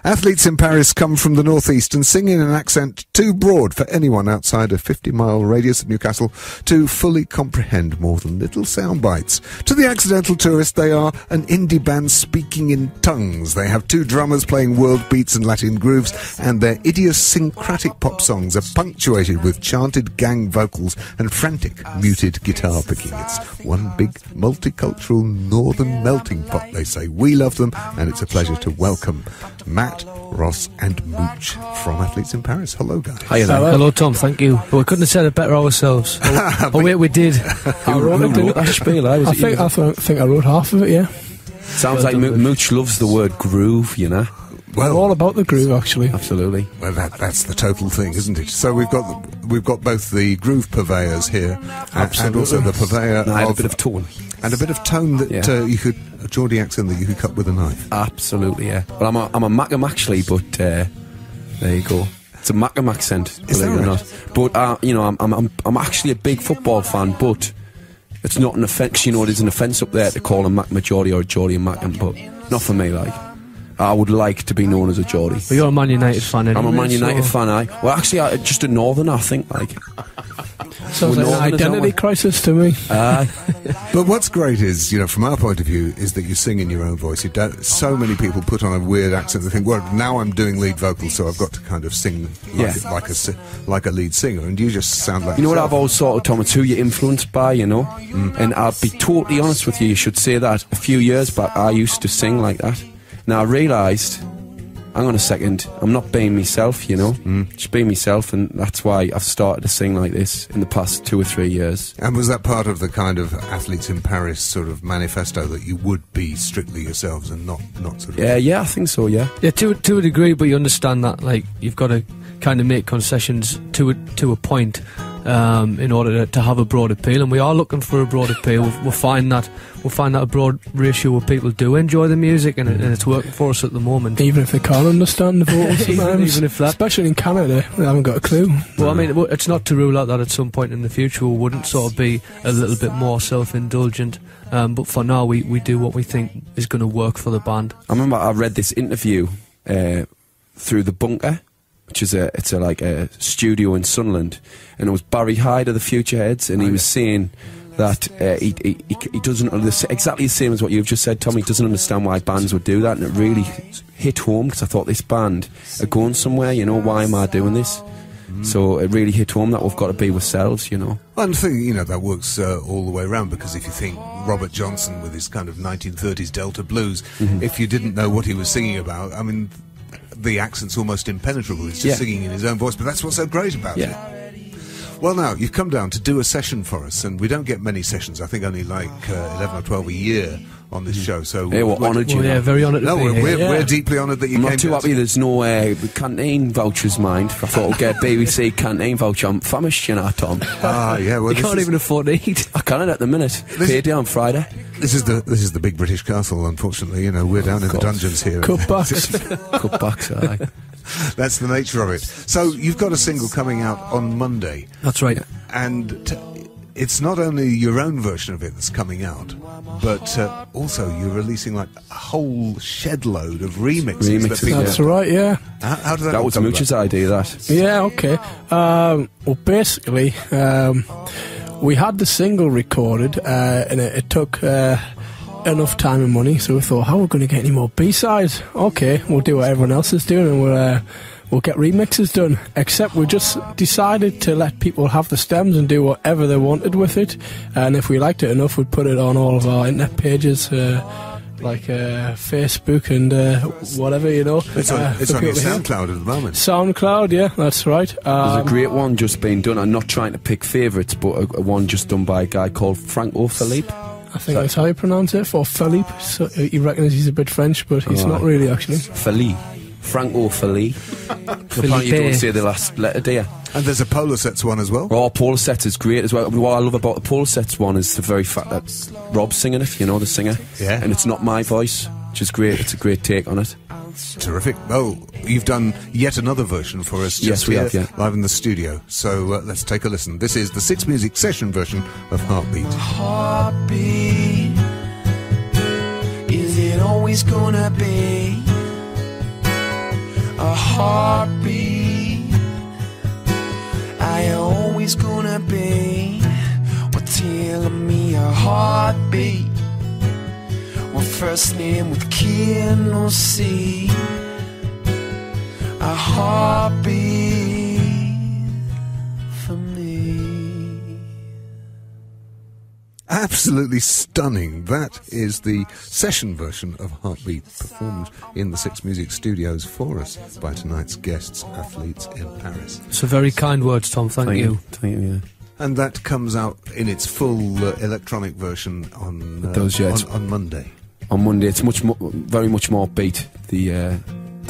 Athletes in Paris come from the northeast and sing in an accent too broad for anyone outside a 50-mile radius of Newcastle to fully comprehend more than little sound bites. To the accidental tourist, they are an indie band speaking in tongues. They have two drummers playing world beats and Latin grooves, and their idiosyncratic pop songs are punctuated with chanted gang vocals and frantic muted guitar picking. It's one big multicultural northern melting pot, they say. We love them, and it's a pleasure to welcome Matt, Ross and Mooch from Athletes in Paris. Hello, guys. Hiya there. Hello, Tom. Thank you. Well, we couldn't have said it better ourselves. Oh, wait, we did. I wrote that spiel. I think I wrote half of it, yeah. Sounds like Mooch loves the word groove, you know. Well, all about the groove, actually. Absolutely. Well, that's the total thing, isn't it? So we've got both the groove purveyors here, and also the purveyor of a bit of tone. And a bit of tone that you could, a Geordie accent that you could cut with a knife. Absolutely, yeah. Well, I'm a Mackem actually, but there you go. It's a Mackem accent, believe it or not. But you know, I'm actually a big football fan, but it's not an offence. You know, there's an offence up there to call a Mackem a Geordie or a Geordie a Mackem, but not for me. Like, I would like to be known as a Geordie. But you're a Man United fan, anyway. I'm a Man United fan. Well, actually, just a Northerner, I think. Like. Sounds like an identity crisis to me. But what's great is, you know, from our point of view, is that you sing in your own voice. So many people put on a weird accent. They think, well, now I'm doing lead vocals, so I've got to kind of sing like a lead singer. And you just sound like. You know what I've always thought of, Tom? It's who you're influenced by, you know. And I'll be totally honest with you. You should say that. A few years back, I used to sing like that. Now I realised, hang on a second, I'm not being myself, you know, just being myself, and that's why I've started to sing like this in the past 2 or 3 years. And was that part of the kind of Athletes in Paris sort of manifesto, that you would be strictly yourselves and not sort of... Yeah, I think so, yeah. Yeah, to a degree, but you understand that, like, you've got to kind of make concessions to a point in order to have a broad appeal, and we are looking for a broad appeal. We'll find that a broad ratio of people do enjoy the music, and it's working for us at the moment. Even if they can't understand the vocals sometimes, even if that, especially in Canada, they haven't got a clue. Well, I mean, it's not to rule out that at some point in the future we wouldn't sort of be a little bit more self-indulgent. But for now, we do what we think is going to work for the band. I remember I read this interview through The Bunker, which is a studio in Sunderland, and it was Barry Hyde of the Futureheads, and he was saying that he doesn't understand, exactly the same as what you've just said, Tom. He doesn't understand why bands would do that, and it really hit home, because I thought, this band are going somewhere, you know, why am I doing this? So it really hit home that we've got to be ourselves, you know. And I think, you know, that works all the way around, because if you think Robert Johnson with his kind of 1930s Delta blues, if you didn't know what he was singing about, I mean, the accent's almost impenetrable. He's just singing in his own voice, but that's what's so great about it. Well, now, you've come down to do a session for us, and we don't get many sessions. I think only like 11 or 12 a year on this show. So we're honoured, you know. Yeah, very honoured to be here. We're deeply honoured that you came. I'm not too happy there's no canteen vouchers, mind. I thought I'd get a BBC canteen voucher. I'm famished, you know, Tom. Yeah, well, you can't even afford to eat. I can't at the minute. Payday on Friday. This is the big British castle, unfortunately. You know, we're down in the dungeons here. Cutbacks, aye. That's the nature of it. So you've got a single coming out on Monday. That's right. And it's not only your own version of it that's coming out, but also you're releasing like a whole shed load of remixes. That's right, yeah. How did that was Mooch's idea, that. Yeah, okay. Well, basically, we had the single recorded, and it took enough time and money, so we thought, how are we going to get any more B-sides? Okay, we'll do what everyone else is doing, and we'll get remixes done. Except we just decided to let people have the stems and do whatever they wanted with it, and if we liked it enough, we'd put it on all of our internet pages, like Facebook and whatever, you know. It's on your SoundCloud at the moment. SoundCloud, yeah, that's right. There's a great one just being done. I'm not trying to pick favourites, but a one just done by a guy called Franco Philippe. I think that's how you pronounce it, for Philippe. So he reckons he's a bit French, but he's not really, actually. Philippe. Franco Philippe. Apparently you don't say the last letter, do you? And there's a Polar Sets one as well. Oh, Polar Sets is great as well. What I love about the Polar Sets one is the very fact that Rob's singing it, you know, the singer. Yeah. And it's not my voice, which is great. It's a great take on it. Terrific. Oh, you've done yet another version for us. Yes, we have, yeah. Live in the studio. So let's take a listen. This is the Six Music session version of Heartbeat. Heartbeat, is it always gonna be heartbeat. I always gonna be what telling me a heartbeat. Well, first name with K and no C. A heartbeat for me. Absolutely stunning. That is the session version of Heartbeat, performed in the Six Music Studios for us by tonight's guests, Athletes in Paris. So very kind words, Tom. Thank you. Thank you, yeah. And that comes out in its full electronic version on It does, yeah, it's- on Monday. On Monday, it's very much more beat, the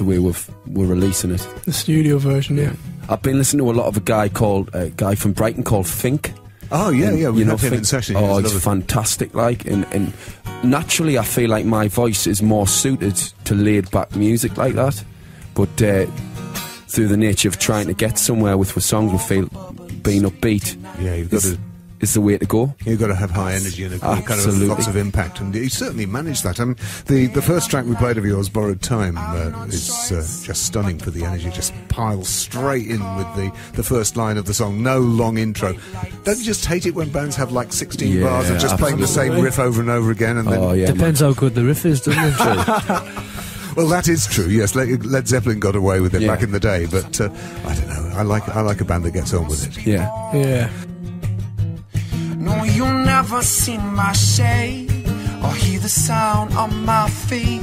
way we're releasing it. The studio version, yeah. I've been listening to a lot of a guy from Brighton called Fink. Oh, yeah, And, yeah, we you know, had him in Fink- session. Oh, He's it's lovely. fantastic, like, and naturally I feel like my voice is more suited to laid back music like that, but through the nature of trying to get somewhere with songs, we feel being upbeat Yeah, you've got to... is the way to go. You've got to have high energy and kind of Absolutely. lots of impact, and you certainly managed that. I mean, the first track we played of yours, Borrowed Time, is just stunning for the energy. Just piles straight in with the first line of the song. No long intro. Don't you just hate it when bands have like 16 Yeah, bars of just playing the same absolutely. riff over and over again? And then, Oh yeah, Depends how good the riff is, doesn't it? well, that is true. Yes, Led Zeppelin got away with it Yeah. back in the day, but I don't know. I like a band that gets on with it. yeah. Yeah. No, you'll never see my shade or hear the sound of my feet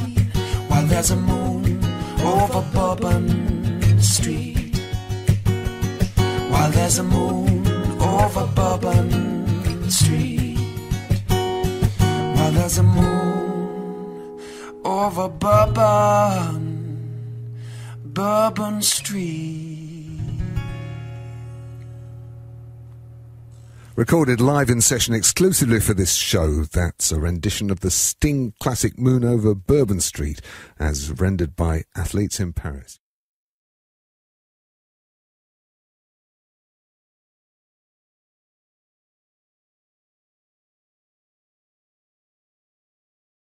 while there's a moon over Bourbon Street. While there's a moon over Bourbon Street. While there's a moon over Bourbon Street. Recorded live in session exclusively for this show, that's a rendition of the Sting classic Moon Over Bourbon Street, as rendered by Athletes in Paris.